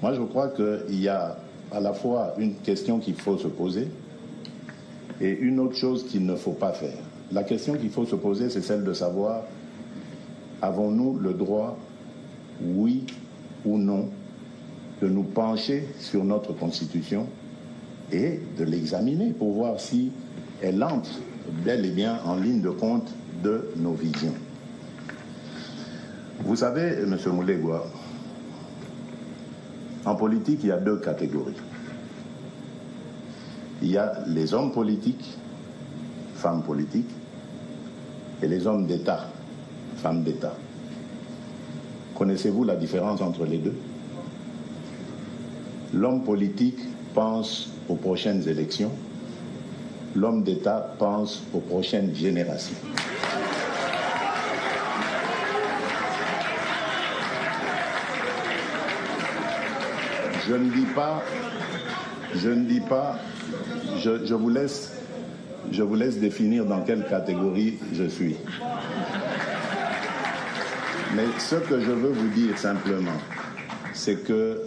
Moi, je crois qu'il y a à la fois une question qu'il faut se poser et une autre chose qu'il ne faut pas faire. La question qu'il faut se poser, c'est celle de savoir, avons-nous le droit, oui ou non, de nous pencher sur notre Constitution et de l'examiner pour voir si elle entre bel et bien en ligne de compte de nos visions. Vous savez, M. Moulegua, en politique, il y a deux catégories. Il y a les hommes politiques, femmes politiques, et les hommes d'État, femmes d'État. Connaissez-vous la différence entre les deux? L'homme politique pense aux prochaines élections, l'homme d'État pense aux prochaines générations. Je vous laisse définir dans quelle catégorie je suis. Mais ce que je veux vous dire simplement, c'est que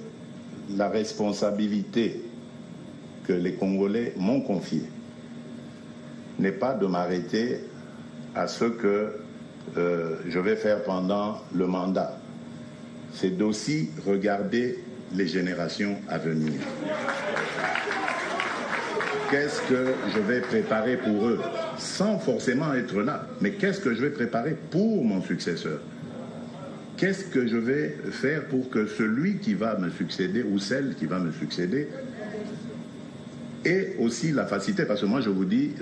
la responsabilité que les Congolais m'ont confiée n'est pas de m'arrêter à ce que je vais faire pendant le mandat. C'est d'aussi regarder les générations à venir. Qu'est-ce que je vais préparer pour eux, sans forcément être là, mais qu'est-ce que je vais préparer pour mon successeur? Qu'est-ce que je vais faire pour que celui qui va me succéder ou celle qui va me succéder ait aussi la facilité? Parce que moi, je vous dis,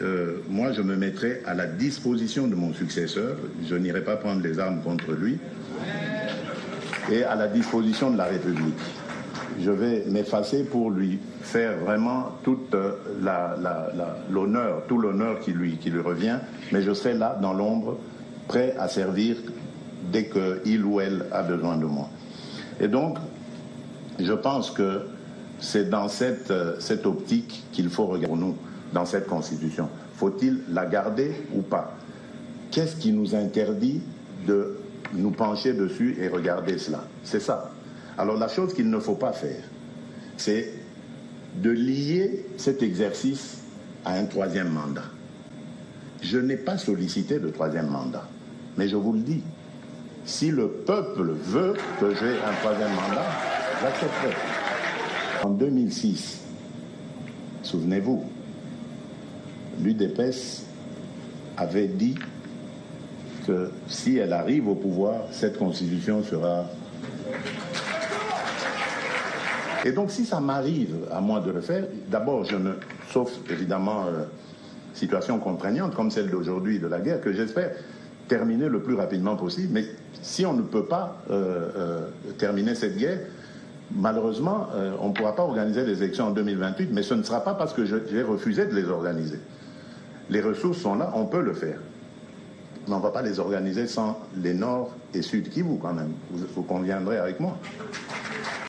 moi, je me mettrai à la disposition de mon successeur. Je n'irai pas prendre les armes contre lui. Et à la disposition de la République. Je vais m'effacer pour lui faire vraiment toute l'honneur, tout l'honneur qui lui revient, mais je serai là dans l'ombre, prêt à servir dès qu'il ou elle a besoin de moi. Et donc, je pense que c'est dans cette optique qu'il faut regarder nous, dans cette Constitution. Faut-il la garder ou pas? Qu'est-ce qui nous interdit de nous pencher dessus et regarder cela? C'est ça. Alors la chose qu'il ne faut pas faire, c'est de lier cet exercice à un troisième mandat. Je n'ai pas sollicité de troisième mandat, mais je vous le dis, si le peuple veut que j'ai un troisième mandat, j'accepterai. En 2006, souvenez-vous, l'UDPS avait dit que si elle arrive au pouvoir, cette constitution sera... Et donc si ça m'arrive à moi de le faire, d'abord sauf évidemment situation contraignante comme celle d'aujourd'hui de la guerre, que j'espère terminer le plus rapidement possible, mais si on ne peut pas terminer cette guerre, malheureusement on ne pourra pas organiser les élections en 2028, mais ce ne sera pas parce que j'ai refusé de les organiser. Les ressources sont là, on peut le faire. Mais on ne va pas les organiser sans les Nord et Sud Kivu quand même. Vous conviendrez avec moi.